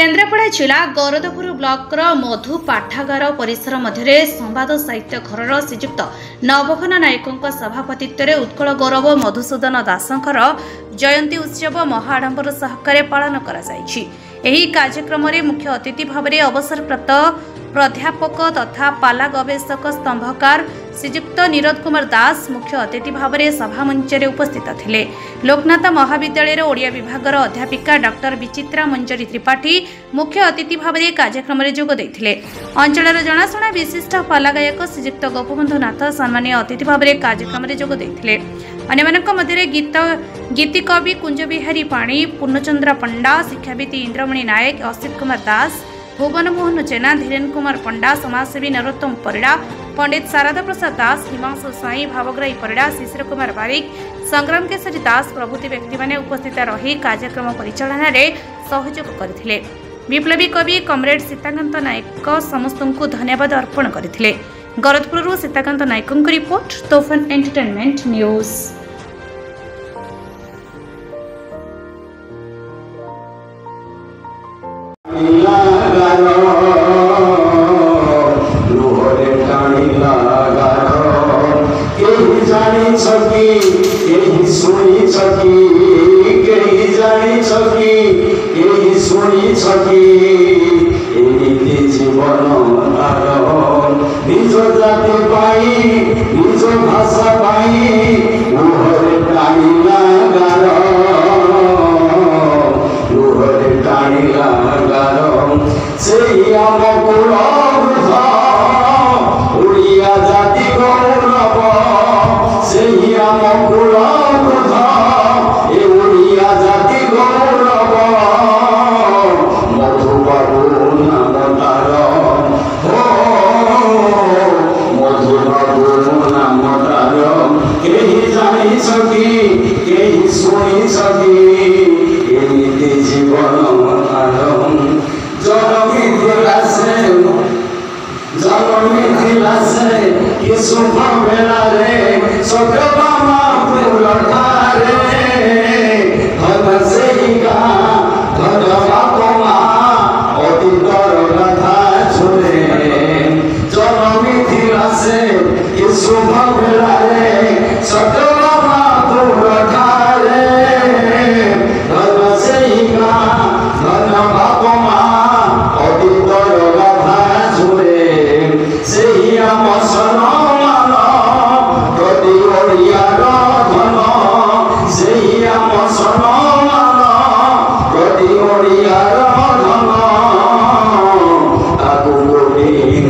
केन्द्रापड़ा जिला गौरदपुर ब्लॉकर मधु पाठागार परिसर मध्य संवाद साहित्य घर श्रीजुक्त नवघन नायकों सभापतित्व उत्कल गौरव मधुसूदन दासंकर जयंती उत्सव महाआडंबर सहकारे पालन कर कार्यक्रम मुख्य अतिथि भाव में अवसरप्राप्त प्राध्यापक तथा पाला गवेषक स्तंभकार श्रीजुक्त नीरद कुमार दास मुख्य अतिथि भाव में सभामंच उपस्थित थे। लोकनाथ महाविद्यालय ओडिया विभाग अध्यापिका डॉक्टर विचित्रा मंजरी त्रिपाठी मुख्य अतिथि भाव में कार्यक्रम में जोग देते। अंचल जनाशुना विशिष्ट पाला गायक श्रीजुक्त गोपबंधु नाथ सम्मानीय अतिथि भाव में कार्यक्रम में जोग देते। अन्य मध्य गीति कवि कुंज बिहारी पाणी पूर्णचंद्र पंडा शिक्षाविद इंद्रमणि नायक असित कुमार दास भुवन मोहन जेना धीरेन्द्र कुमार पंडा समाजसेवी नरोत्तम परिड़ा पंडित शारदा प्रसाद दास हिमांशु साई भावग्राही परिड़ा शिशिर कुमार बारिक संग्राम केसरी दास प्रभृति व्यक्ति माने उपस्थित रही कार्यक्रम परिचालन में सहयोग करथिले। विप्लवी कवि कमरेड सीताकांत नायक समस्त को धन्यवाद अर्पण करथिले। गरजपुर सीताकांत नायक रिपोर्ट तोफान एंटरटेनमेंट न्यूज।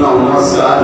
नमस्कार